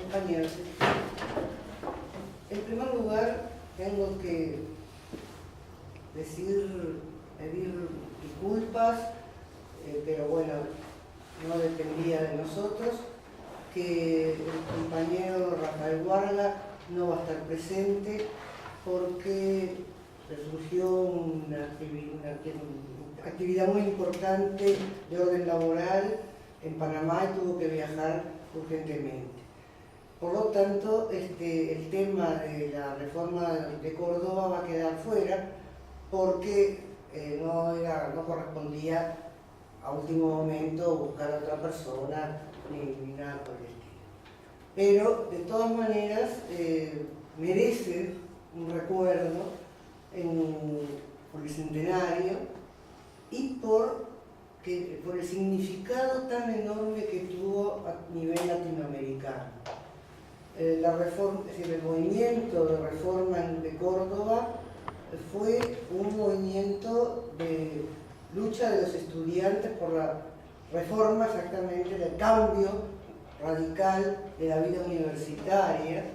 compañeros. En primer lugar, tengo que pedir disculpas, pero bueno, no dependía de nosotros, que el compañero Rafael Guarga no va a estar presente porque surgió una actividad muy importante de orden laboral en Panamá y tuvo que viajar urgentemente. Por lo tanto, el tema de la reforma de Córdoba va a quedar fuera porque no correspondía a último momento buscar a otra persona ni nada por el estilo. Pero, de todas maneras, merece un recuerdo por el centenario y por el significado tan enorme que tuvo a nivel latinoamericano. La reforma, es decir, el movimiento de reforma de Córdoba fue un movimiento de lucha de los estudiantes por la reforma, exactamente, del cambio radical de la vida universitaria,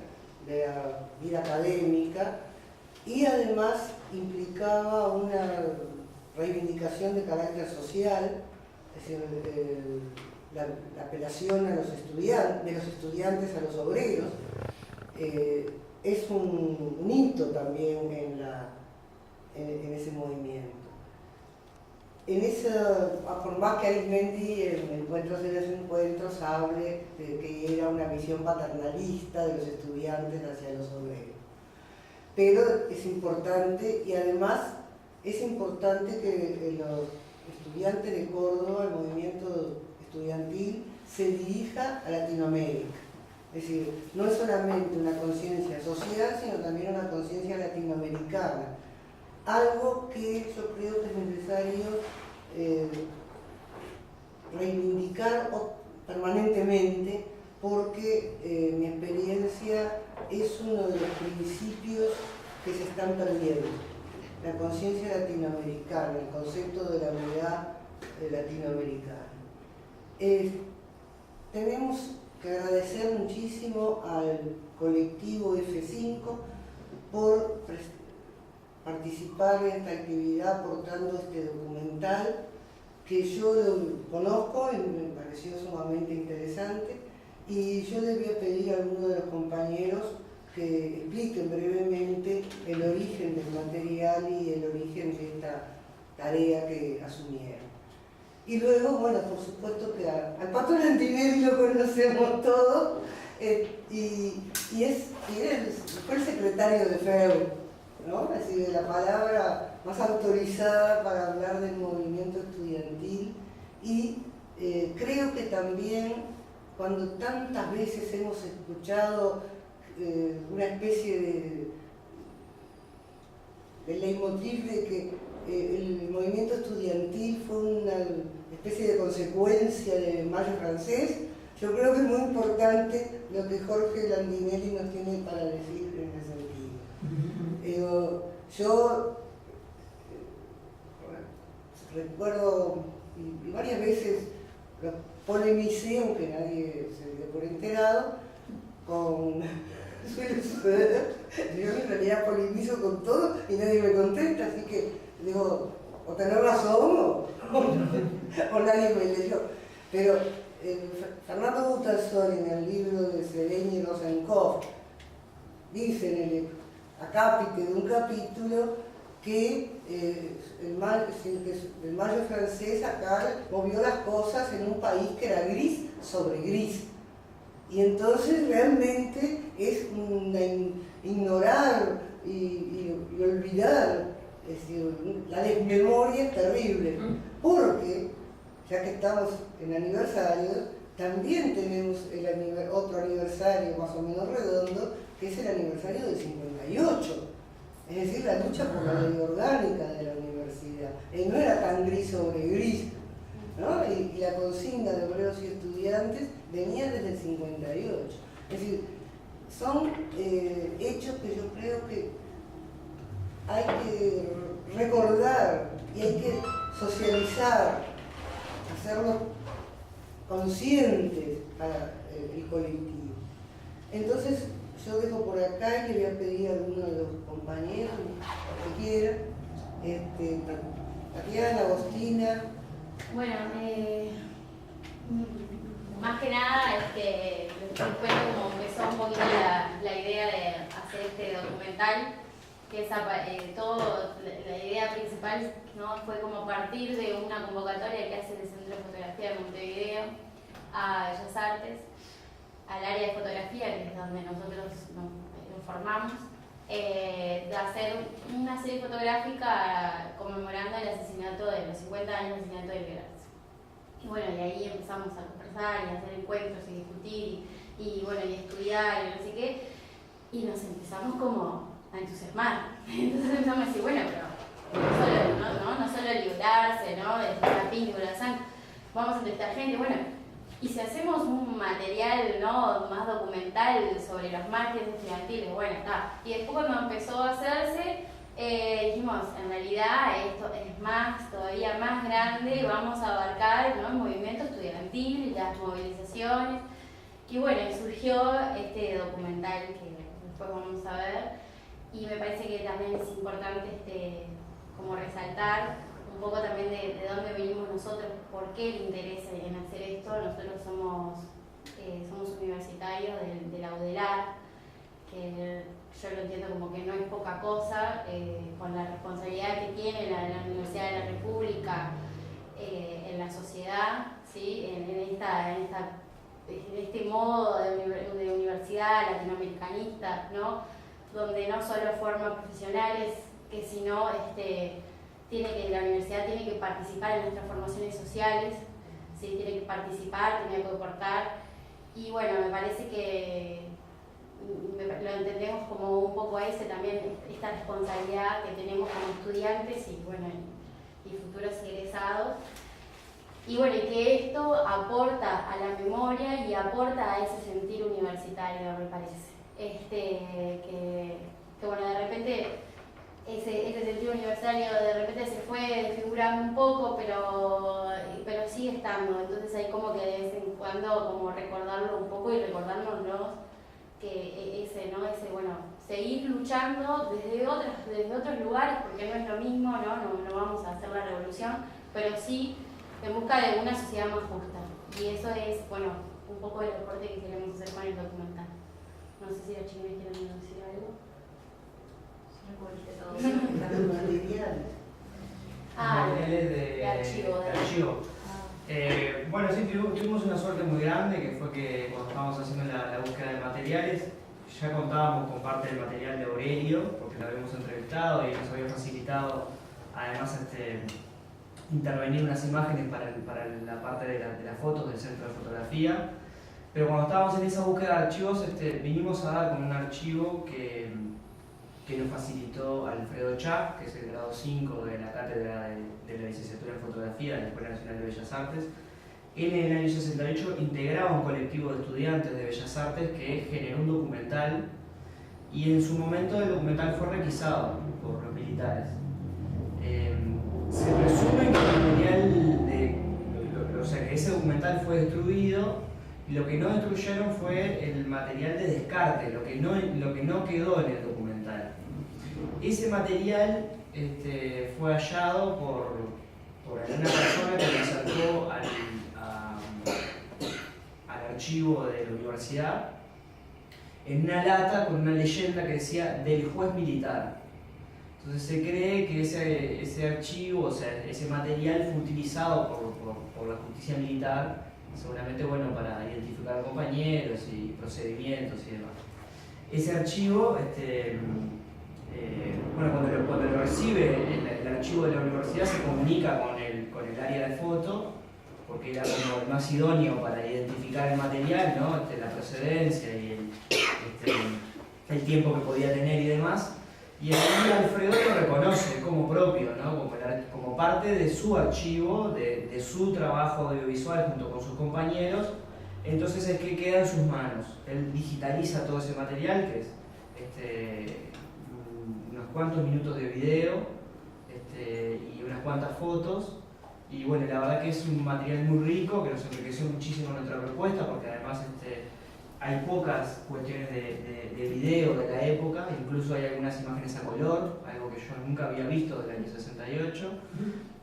de la vida académica, y además implicaba una reivindicación de carácter social, es decir, la apelación a los estudiantes, de los estudiantes a los obreros, es un hito también en ese movimiento. Por más que Arismendi en Encuentros de los Encuentros hable de que era una visión paternalista de los estudiantes hacia los obreros. Pero es importante, y además es importante que los estudiantes de Córdoba, el movimiento estudiantil, se dirija a Latinoamérica. Es decir, no es solamente una conciencia social, sino también una conciencia latinoamericana. Algo que yo creo que es necesario reivindicar permanentemente, porque mi experiencia es uno de los principios que se están perdiendo. La conciencia latinoamericana, el concepto de la unidad latinoamericana. Tenemos que agradecer muchísimo al colectivo F5 por participar en esta actividad aportando este documental que yo conozco y me pareció sumamente interesante, y yo le voy a pedir a algunos de los compañeros que expliquen brevemente el origen del material y el origen de esta tarea que asumieron. Y luego, bueno, por supuesto que al Pato Lantinelli lo conocemos todos, y fue el secretario de FEU, ¿no? Es decir, la palabra más autorizada para hablar del movimiento estudiantil, y creo que también cuando tantas veces hemos escuchado una especie de leitmotiv de que el movimiento estudiantil fue una especie de consecuencia del Mayo francés, yo creo que es muy importante lo que Jorge Landinelli nos tiene para decir en ese sentido. Yo recuerdo, y varias veces lo polemicé, aunque nadie se dio por enterado, suele suceder, yo en realidad polemizo con todo y nadie me contesta, así que digo, o tener razón o nadie me leyó. Pero Fernando Butasol, en el libro de Sereñi y Rosenkopf, dice en el acápite de un capítulo que el Mayo francés acá movió las cosas en un país que era gris sobre gris. Y entonces realmente es ignorar y olvidar, es decir, la desmemoria es terrible, porque ya que estamos en aniversarios, también tenemos otro aniversario más o menos redondo, que es el aniversario del 58, es decir, la lucha por la ley orgánica de la universidad. No era tan gris sobre gris, ¿no? Y la consigna de obreros y estudiantes venía desde el 58. Es decir, son hechos que yo creo que hay que recordar y hay que socializar, hacerlos conscientes para el colectivo. Entonces yo dejo por acá y le voy a pedir a alguno de los compañeros, que quiera, Tatiana, Agostina. Bueno, más que nada, después como empezó un poquito la idea de hacer este documental, que la idea principal, ¿no?, fue como partir de una convocatoria que hace el Centro de Fotografía de Montevideo a Bellas Artes, al área de fotografía, que es donde nosotros nos formamos, de hacer una serie fotográfica conmemorando el asesinato de los 50 años del asesinato de Belgrano. Y bueno, y ahí empezamos a conversar y a hacer encuentros y discutir y bueno, y estudiar y no sé qué, y nos empezamos como a entusiasmar. Entonces empezamos a decir, bueno, pero no solo librarse, ¿no?, de la pintura, la sangre, vamos a entrevistar gente, bueno, y si hacemos un material, ¿no?, más documental sobre los mártires estudiantiles, bueno, está. Y después cuando empezó a hacerse, dijimos, en realidad esto es todavía más grande, vamos a abarcar, ¿no?, el movimiento estudiantil, las movilizaciones. Y bueno, surgió este documental que después vamos a ver. Y me parece que también es importante como resaltar un poco también de dónde venimos nosotros, por qué el interés en hacer esto. Nosotros somos universitarios de la UDELAR, que yo lo entiendo como que no es poca cosa, con la responsabilidad que tiene la Universidad de la República en la sociedad, ¿sí?, en este modo de universidad latinoamericanista, ¿no?, donde no solo forma profesionales, que sino la universidad tiene que participar en nuestras formaciones sociales, ¿sí?, tiene que participar, tiene que aportar. Y bueno, me parece que lo entendemos como un poco también esta responsabilidad que tenemos como estudiantes y bueno, y futuros egresados. Y bueno, y que esto aporta a la memoria y aporta a ese sentir universitario, me parece. Que bueno, de repente ese sentido universitario de repente se fue desfigurando un poco, pero sigue estando. Entonces hay como que de vez en cuando como recordarlo un poco y recordárnoslo que bueno, seguir luchando desde otros lugares, porque no es lo mismo, no vamos a hacer la revolución, pero sí en busca de una sociedad más justa. Y eso es, bueno, un poco el aporte que queremos hacer con el documental. No sé si los chiquines quieren decir algo. Si no cubriste todo. Materiales de archivo. Bueno, sí, tuvimos una suerte muy grande, que fue que cuando estábamos haciendo la búsqueda de materiales, ya contábamos con parte del material de Aurelio, porque lo habíamos entrevistado y nos había facilitado, además, intervenir unas imágenes para la parte de las fotos del Centro de Fotografía. Pero cuando estábamos en esa búsqueda de archivos, vinimos a dar con un archivo que nos facilitó Alfredo Chá, que es el grado 5 de la cátedra de la licenciatura en fotografía de la Escuela Nacional de Bellas Artes. Él en el año 68 integraba un colectivo de estudiantes de Bellas Artes que generó un documental, y en su momento el documental fue requisado por los militares. Se presume que que ese documental fue destruido, y lo que no destruyeron fue el material de descarte, lo que no quedó en el documental. Ese material fue hallado por alguna persona que lo acercó al archivo de la universidad en una lata con una leyenda que decía "del juez militar". Entonces se cree que ese archivo, o sea, ese material fue utilizado por la justicia militar, seguramente para identificar a compañeros y procedimientos y demás. Ese archivo, cuando lo recibe el archivo de la universidad, se comunica con el área de foto, porque era como el más idóneo para identificar el material, ¿no? La procedencia y el tiempo que podía tener y demás. Y ahí Alfredo lo reconoce como propio, ¿no? como parte de su archivo, de su trabajo audiovisual junto con sus compañeros. Entonces es que queda en sus manos. Él digitaliza todo ese material, que es unos cuantos minutos de video y unas cuantas fotos. Y bueno, la verdad que es un material muy rico, que nos enriqueció muchísimo nuestra propuesta, porque además hay pocas cuestiones de video de la época, incluso hay algunas imágenes a color, algo que yo nunca había visto del año 68,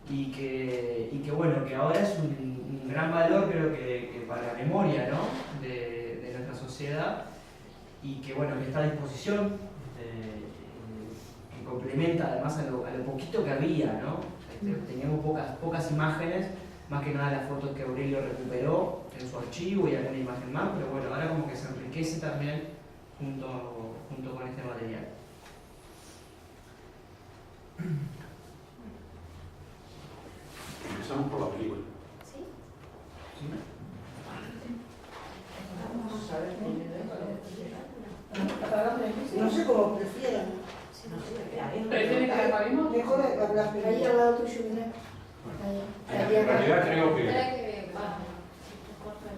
y que bueno, que ahora es un gran valor, creo que para la memoria, ¿no? de nuestra sociedad, y que bueno, que está a disposición, que complementa además a lo poquito que había, ¿no? Teníamos pocas imágenes, más que nada las fotos que Aurelio recuperó en su archivo y alguna imagen más, pero bueno, ahora como que se enriquece también junto con este material. Empezamos por la película. ¿Sí? Vamos a ver no sé cómo prefieran. ¿Prefieren que la paremos? Mejor hablar ahí al lado tuyo, mira. En realidad creo que Espera que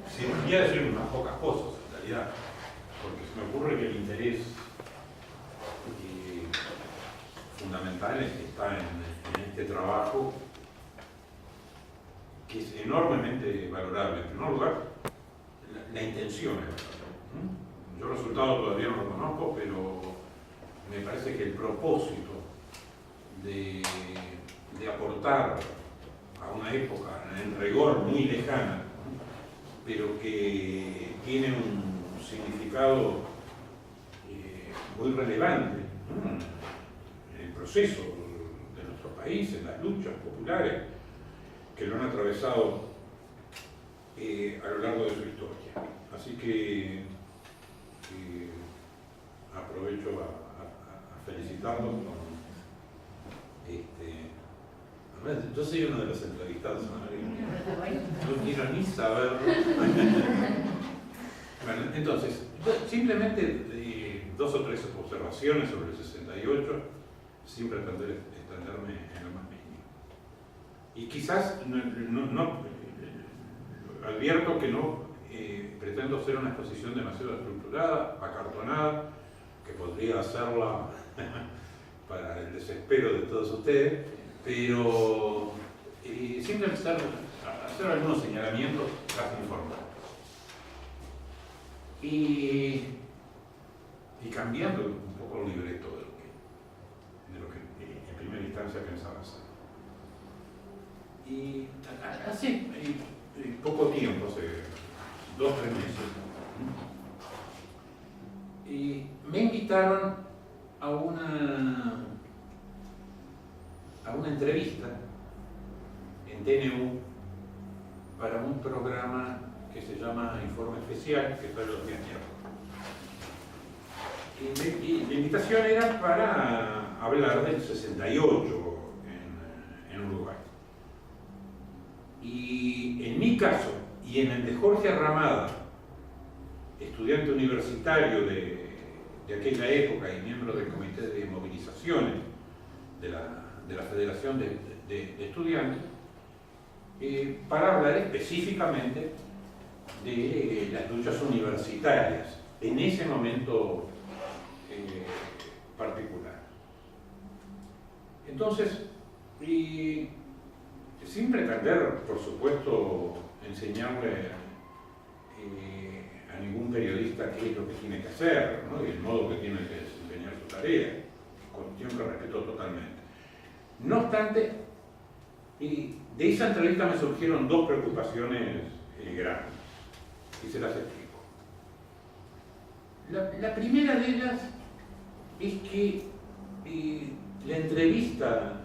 sí, quería decir unas pocas cosas, en realidad, porque se me ocurre que el interés fundamental está en este trabajo, que es enormemente valorable. En primer lugar, la intención es valorable. Yo el resultado todavía no lo conozco, pero me parece que el propósito de aportar a una época en rigor muy lejana, ¿no? Pero que tiene un significado muy relevante, ¿no? En el proceso de nuestro país, en las luchas populares que lo han atravesado a lo largo de su historia. Así que aprovecho a felicitarlos con yo soy uno de los entrevistados, no quiero ni saberlo. Bueno, entonces, simplemente 2 o 3 observaciones sobre el 68, sin pretender extenderme en lo más mínimo. Y quizás, advierto que no pretendo hacer una exposición demasiado estructurada, acartonada, que podría hacerla para el desespero de todos ustedes, pero simplemente hacer algunos señalamientos casi informales. Y cambiando un poco el libreto de lo que en primera instancia pensaba hacer. Y hace poco tiempo, hace 2 o 3 meses, y me invitaron a una entrevista en TNU para un programa que se llama Informe Especial, que está los días miércoles. Y la invitación era para hablar del 68 en Uruguay. Y en mi caso, y en el de Jorge Ramada, estudiante universitario de aquella época y miembro del comité de movilizaciones de la Federación de Estudiantes, para hablar específicamente de las luchas universitarias en ese momento particular. Entonces, sin pretender, por supuesto, enseñarle a ningún periodista qué es lo que tiene que hacer, ¿no? Y el modo que tiene que desempeñar su tarea, cuestión que respeto totalmente. No obstante, de esa entrevista me surgieron 2 preocupaciones grandes, y se las explico. La primera de ellas es que la entrevista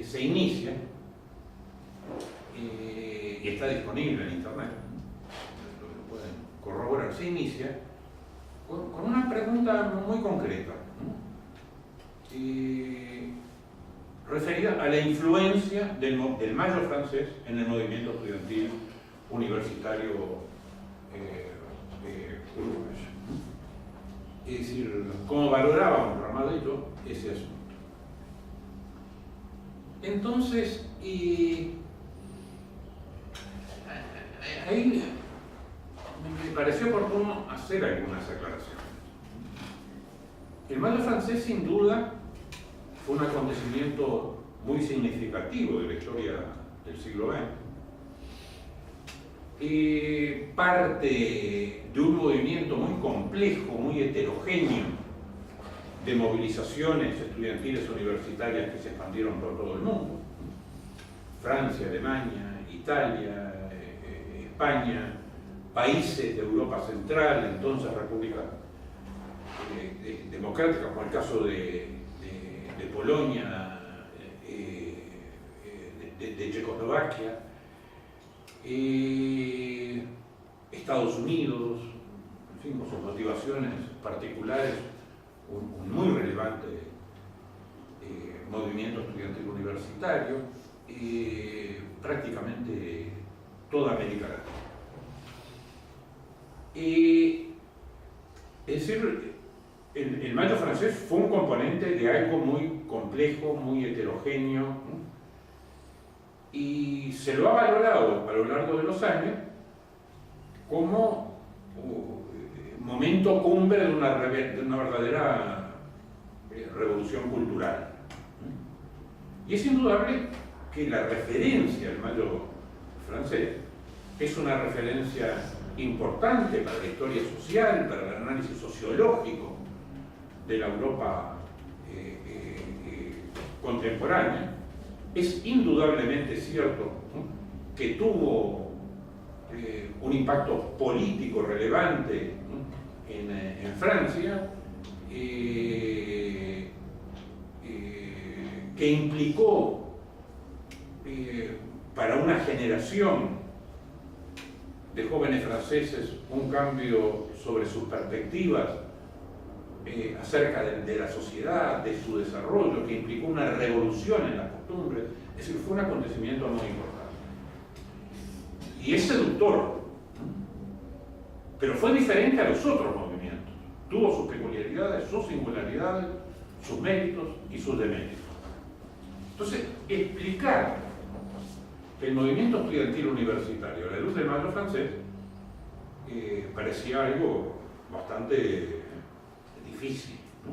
se inicia, y está disponible en internet, lo pueden corroborar, se inicia con una pregunta muy concreta, ¿no? Referida a la influencia del Mayo francés en el movimiento estudiantil universitario uruguayo. Es decir, cómo valorábamos Ramada y yo ese asunto. Entonces, ahí me pareció oportuno hacer algunas aclaraciones. El Mayo francés, sin duda, fue un acontecimiento muy significativo de la historia del siglo XX. parte de un movimiento muy complejo, muy heterogéneo, de movilizaciones estudiantiles universitarias que se expandieron por todo el mundo. Francia, Alemania, Italia, España, países de Europa Central, entonces repúblicas democráticas, como el caso de Polonia, de Checoslovaquia, Estados Unidos, en fin, con sus motivaciones particulares, un muy relevante movimiento estudiantil universitario, prácticamente toda América Latina. Es decir, el mayo francés fue un componente de algo muy complejo, muy heterogéneo, ¿no? Y se lo ha valorado a lo largo de los años como momento cumbre de una verdadera revolución cultural. Y es indudable que la referencia al mayo francés es una referencia importante para la historia social, para el análisis sociológico de la Europa contemporánea. Es indudablemente cierto, ¿no?, que tuvo un impacto político relevante, ¿no?, en Francia, que implicó para una generación de jóvenes franceses un cambio sobre sus perspectivas acerca de la sociedad, de su desarrollo, que implicó una revolución en las costumbres. Es decir, fue un acontecimiento muy importante. Y es seductor, ¿no?, pero fue diferente a los otros movimientos. Tuvo sus peculiaridades, sus singularidades, sus méritos y sus deméritos. Entonces, explicar el movimiento estudiantil universitario a la luz del mayo francés parecía algo bastante difícil, ¿no?,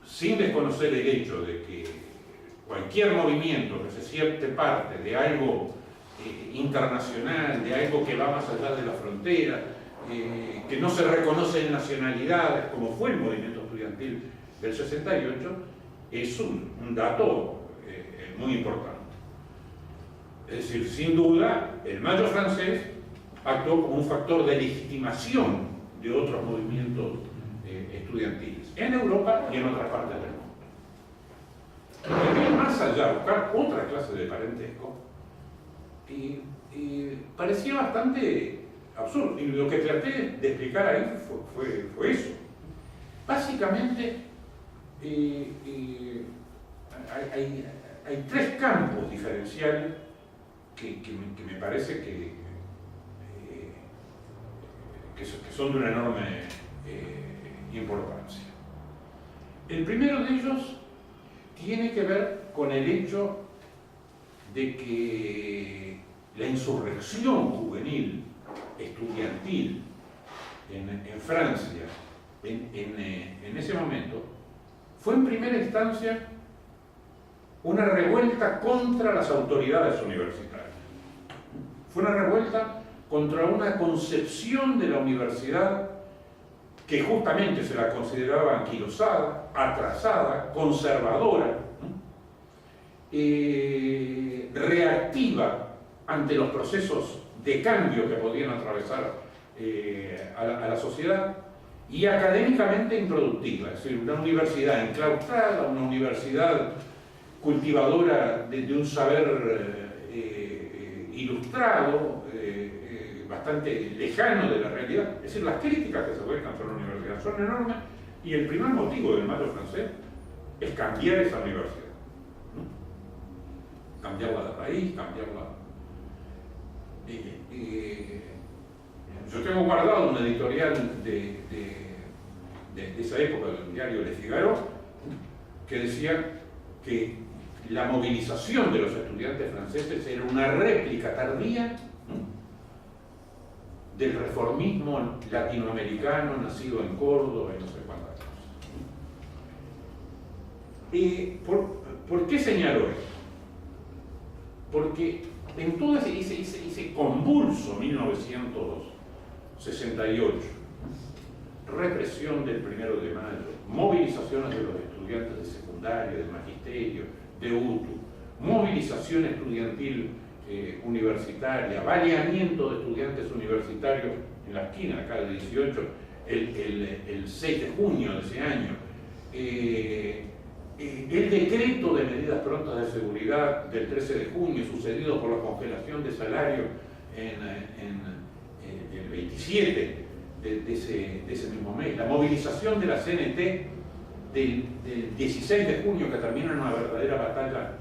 sin desconocer el hecho de que cualquier movimiento que se siente parte de algo internacional, de algo que va más allá de la frontera, que no se reconocen nacionalidades, como fue el movimiento estudiantil del 68, es un dato muy importante. Es decir, sin duda, el mayo francés actuó como un factor de legitimación de otros movimientos estudiantiles en Europa y en otras partes del mundo. Y más allá, buscar otra clase de parentesco, parecía bastante absurdo. Y lo que traté de explicar ahí fue eso. Básicamente, hay tres campos diferenciales que me parece que son de una enorme importancia. El primero de ellos tiene que ver con el hecho de que la insurrección juvenil, estudiantil, en Francia, en ese momento, fue en primera instancia una revuelta contra las autoridades universitarias. Fue una revuelta contra una concepción de la universidad que justamente se la consideraba anquilosada, atrasada, conservadora, reactiva ante los procesos de cambio que podían atravesar a la sociedad, y académicamente improductiva. Es decir, una universidad enclaustrada, una universidad cultivadora de un saber ilustrado, bastante lejano de la realidad. Es decir, las críticas que se vuelcan sobre la universidad son enormes, y el primer motivo del mayo francés es cambiar esa universidad, ¿no?, cambiarla de raíz, cambiarla. Yo tengo guardado un editorial de esa época del diario Le Figaro, que decía que la movilización de los estudiantes franceses era una réplica tardía, ¿no?, del reformismo latinoamericano nacido en Córdoba y no sé cuántas cosas. ¿Por qué señaló esto? porque en todo ese convulso 1968, represión del 1 de mayo, movilizaciones de los estudiantes de secundaria, del magisterio, de UTU, movilización estudiantil universitaria, baleamiento de estudiantes universitarios en la esquina acá del 18, el 6 de junio de ese año, el decreto de medidas prontas de seguridad del 13 de junio, sucedido por la congelación de salario en el 27 de ese mismo mes, la movilización de la CNT del 16 de junio, que termina en una verdadera batalla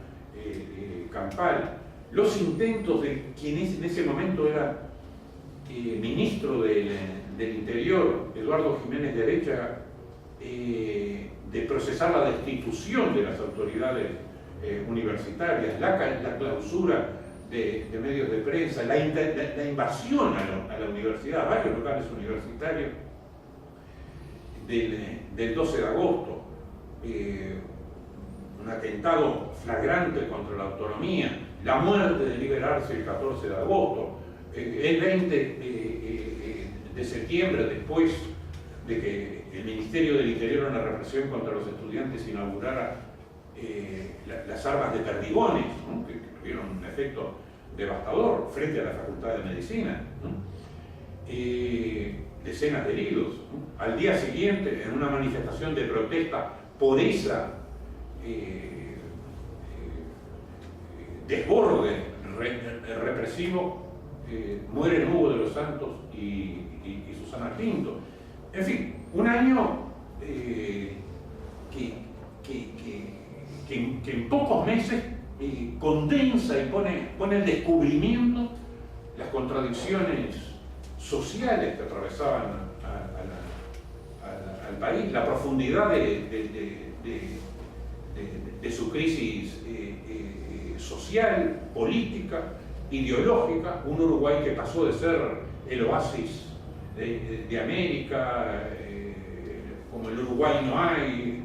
campal, los intentos de quien en ese momento era ministro del Interior, Eduardo Jiménez de Arecha, de procesar la destitución de las autoridades universitarias, la clausura de medios de prensa, la invasión a la universidad, a varios locales universitarios del 12 de agosto, un atentado flagrante contra la autonomía, la muerte de Liberarse el 14 de agosto, el 20 de septiembre, después de que el Ministerio del Interior en la represión contra los estudiantes inaugurara las armas de perdigones, ¿no? que tuvieron un efecto devastador frente a la Facultad de Medicina, ¿no? Decenas de heridos, ¿no? Al día siguiente, en una manifestación de protesta por esa desborde represivo, mueren Hugo de los Santos y Susana Pinto. En fin, un año que en pocos meses condensa y pone en descubrimiento las contradicciones sociales que atravesaban al país, la profundidad de su crisis social, política, ideológica, un Uruguay que pasó de ser el oasis de América, como el Uruguay no hay,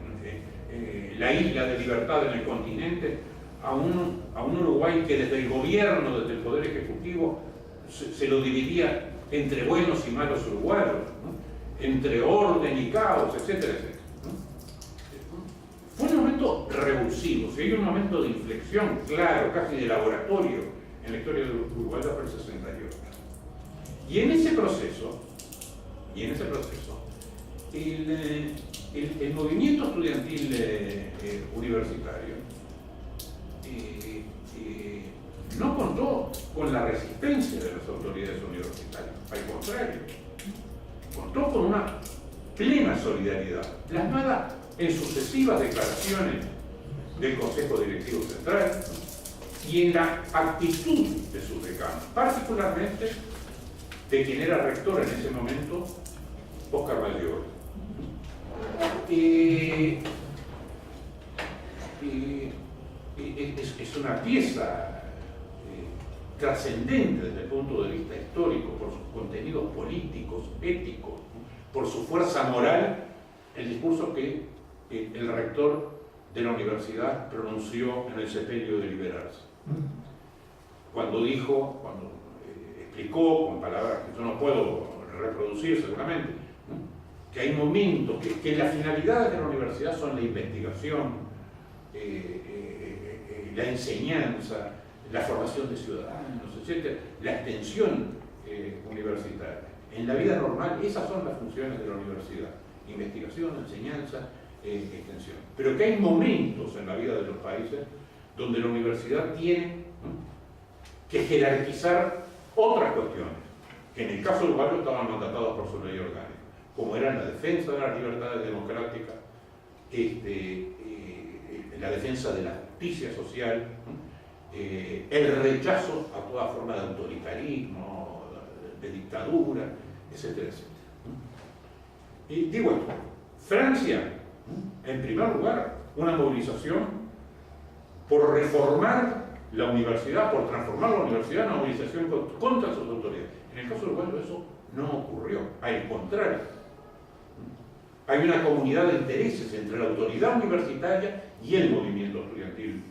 la isla de libertad en el continente, a un Uruguay que desde el gobierno, desde el Poder Ejecutivo, se lo dividía entre buenos y malos uruguayos, ¿no? Entre orden y caos, etcétera, etcétera, ¿no? Fue un momento revulsivo, ¿sí? Un momento de inflexión, claro, casi de laboratorio en la historia de Uruguay por el 68. Y en ese proceso, el movimiento estudiantil universitario no contó con la resistencia de las autoridades universitarias, al contrario, contó con una plena solidaridad, plasmada en sucesivas declaraciones del Consejo Directivo Central y en la actitud de sus decanos, particularmente de quien era rector en ese momento, Óscar Valdeoro. Es una pieza trascendente desde el punto de vista histórico, por sus contenidos políticos, éticos, por su fuerza moral, el discurso que el rector de la universidad pronunció en el sepelio de Liberarse. Cuando explicó con palabras que yo no puedo reproducir seguramente, ¿no? Que hay momentos, que las finalidades de la universidad son la investigación, la enseñanza, la formación de ciudadanos, etc., la extensión universitaria. En la vida normal, esas son las funciones de la universidad: investigación, enseñanza, extensión. Pero que hay momentos en la vida de los países donde la universidad tiene, ¿no?, que jerarquizar otras cuestiones, que en el caso uruguayo estaban mandatadas por su ley orgánica, como eran la defensa de las libertades democráticas, la defensa de la justicia social, ¿no?, el rechazo a toda forma de autoritarismo, de dictadura, etcétera, etcétera. Y digo esto, Francia, en primer lugar, una movilización por reformar la universidad, por transformar la universidad en una movilización contra sus autoridades. En el caso uruguayo eso no ocurrió, al contrario. Hay una comunidad de intereses entre la autoridad universitaria y el movimiento estudiantil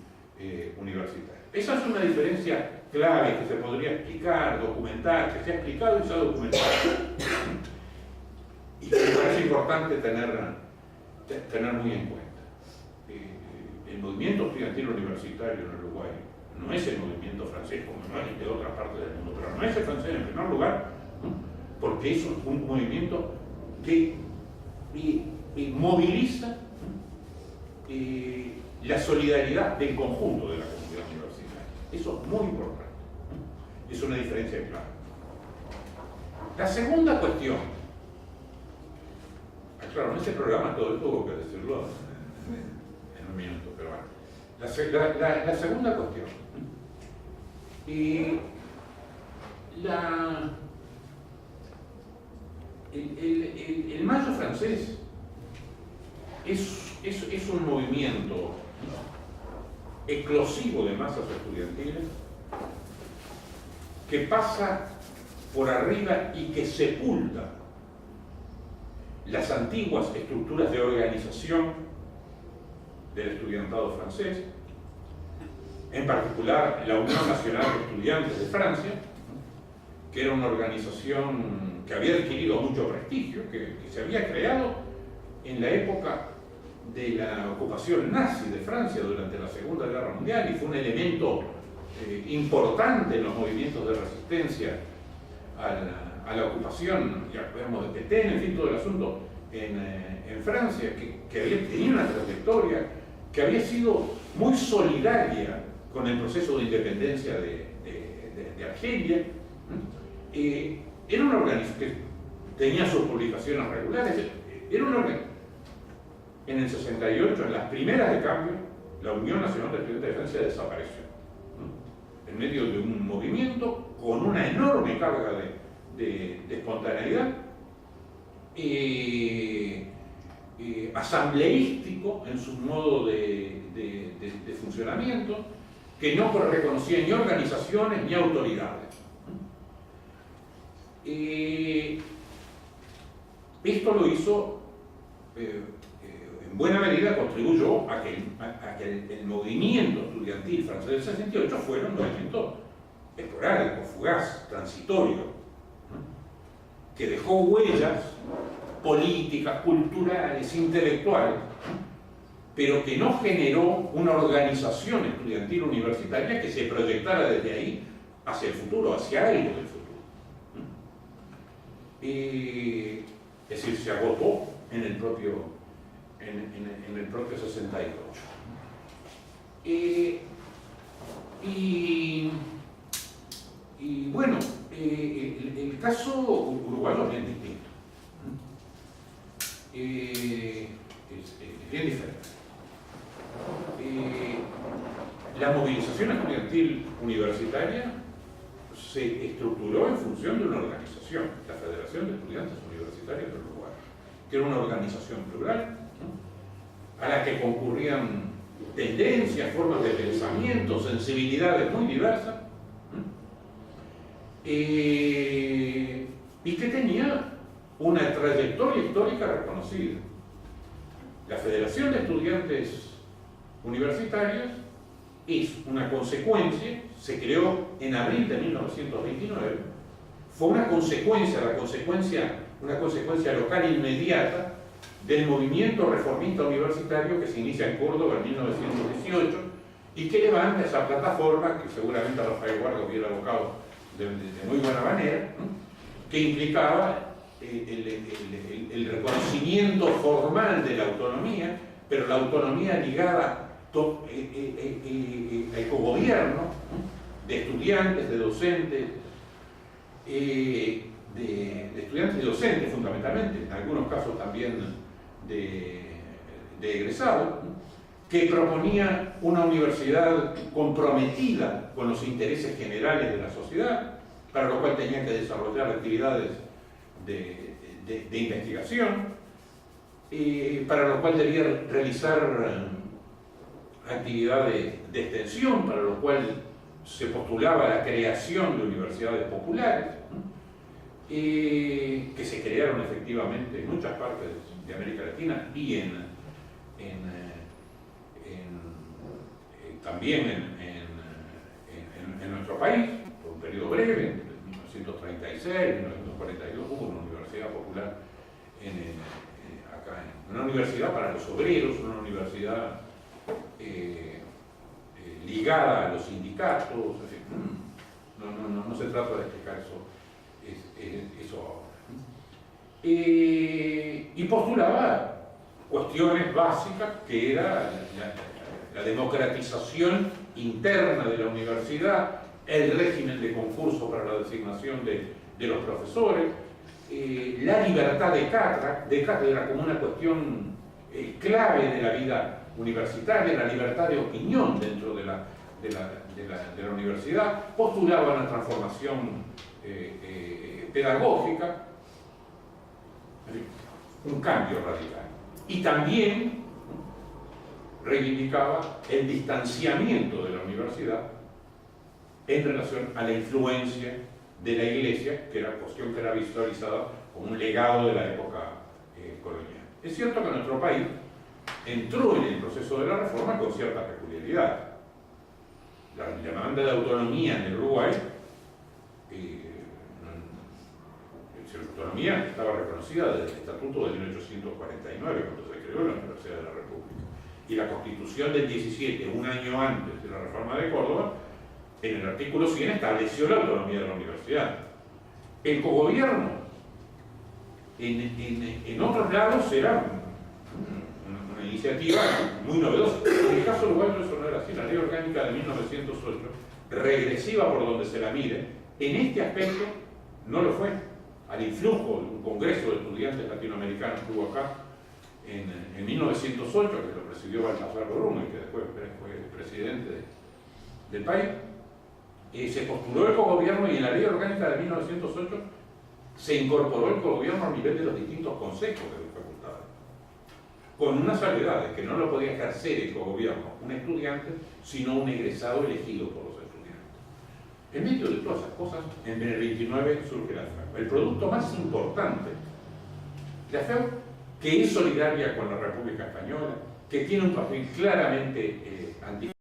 universitario. Esa es una diferencia clave que se podría explicar, documentar, que se ha explicado y se ha documentado. Y que me parece importante tener muy en cuenta. El movimiento estudiantil universitario en Uruguay no es el movimiento francés como no es de otras partes del mundo, pero no es el francés en primer lugar, ¿no? Porque es un movimiento que moviliza la solidaridad del conjunto de la comunidad universitaria. Eso es muy importante. Es una diferencia clara. La segunda cuestión, claro, en este programa todo tuvo que decirlo en un minuto, pero bueno. La segunda cuestión. El Mayo francés es un movimiento eclosivo de masas estudiantiles que pasa por arriba y que sepulta las antiguas estructuras de organización del estudiantado francés, en particular la Unión Nacional de Estudiantes de Francia, que era una organización que había adquirido mucho prestigio, que se había creado en la época de la ocupación nazi de Francia durante la Segunda Guerra Mundial y fue un elemento importante en los movimientos de resistencia a la ocupación, ya podemos de Petén, en fin, todo el asunto en Francia, que tenía una trayectoria, que había sido muy solidaria con el proceso de independencia de Argelia. Era una organización que tenía sus publicaciones regulares, era una organización. En el 68, en las primeras de cambio, la Unión Nacional de Estudiantes de Francia desapareció, ¿no? En medio de un movimiento con una enorme carga de espontaneidad, asambleístico en su modo de funcionamiento, que no reconocía ni organizaciones ni autoridades. Esto lo hizo, en buena medida contribuyó a que el movimiento estudiantil francés del 68 fuera un movimiento esporádico, fugaz, transitorio, ¿no? Que dejó huellas políticas, culturales, intelectuales, pero que no generó una organización estudiantil universitaria que se proyectara desde ahí hacia el futuro, hacia algo del futuro. Es decir, se agotó en el propio 68. Y bueno, el caso uruguayo es bien distinto. Es bien diferente. La movilización estudiantil universitaria se estructuró en función de una organización, la Federación de Estudiantes Universitarios del Uruguay, que era una organización plural, ¿no? A la que concurrían tendencias, formas de pensamiento, sensibilidades muy diversas, ¿no? Y que tenía una trayectoria histórica reconocida. La Federación de Estudiantes Universitarios es una consecuencia, se creó en abril de 1929, fue una consecuencia local inmediata del movimiento reformista universitario que se inicia en Córdoba en 1918 y que levanta esa plataforma que seguramente Rafael Guardo hubiera evocado de muy buena manera, ¿no? Que implicaba el reconocimiento formal de la autonomía, pero la autonomía ligada al cogobierno, ¿no? De estudiantes, de docentes, de estudiantes y docentes fundamentalmente, en algunos casos también de egresados, ¿no? Que proponía una universidad comprometida con los intereses generales de la sociedad, para lo cual tenía que desarrollar actividades de investigación, para lo cual debía realizar actividades de extensión, para lo cual se postulaba la creación de universidades populares, ¿no? Que se crearon efectivamente en muchas partes de América Latina y también nuestro país, por un periodo breve, entre 1936 y 1942, hubo una universidad popular acá, una universidad para los obreros, una universidad ligada a los sindicatos, en fin, no se trata de explicar eso ahora. Y postulaba cuestiones básicas que era la democratización interna de la universidad, el régimen de concurso para la designación de los profesores, la libertad de cátedra como una cuestión clave de la vida universitaria, la libertad de opinión dentro de la universidad, postulaba una transformación pedagógica, un cambio radical. Y también reivindicaba el distanciamiento de la universidad en relación a la influencia de la Iglesia, que era cuestión que era visualizada como un legado de la época colonial. Es cierto que nuestro país entró en el proceso de la reforma con cierta peculiaridad. La demanda de autonomía en el Uruguay, la autonomía estaba reconocida desde el Estatuto de 1849, cuando se creó la Universidad de la República. Y la Constitución del 17, un año antes de la reforma de Córdoba, en el artículo 100 estableció la autonomía de la universidad. El cogobierno en otros lados era una iniciativa muy novedosa. En el caso uruguayo eso no era así. La Ley Orgánica de 1908, regresiva por donde se la mire, en este aspecto no lo fue. Al influjo de un congreso de estudiantes latinoamericanos que hubo acá en 1908, que lo presidió Baltasar Bruno y que después fue presidente del país, se postuló el cogobierno y en la Ley Orgánica de 1908 se incorporó el cogobierno a nivel de los distintos consejos de las facultades, con una salvedad de que no lo podía ejercer el cogobierno un estudiante, sino un egresado elegido por los estudiantes. En medio de todas esas cosas, en el 29 surge la FEU, el producto más importante, la FEU, que es solidaria con la República Española, que tiene un papel claramente anti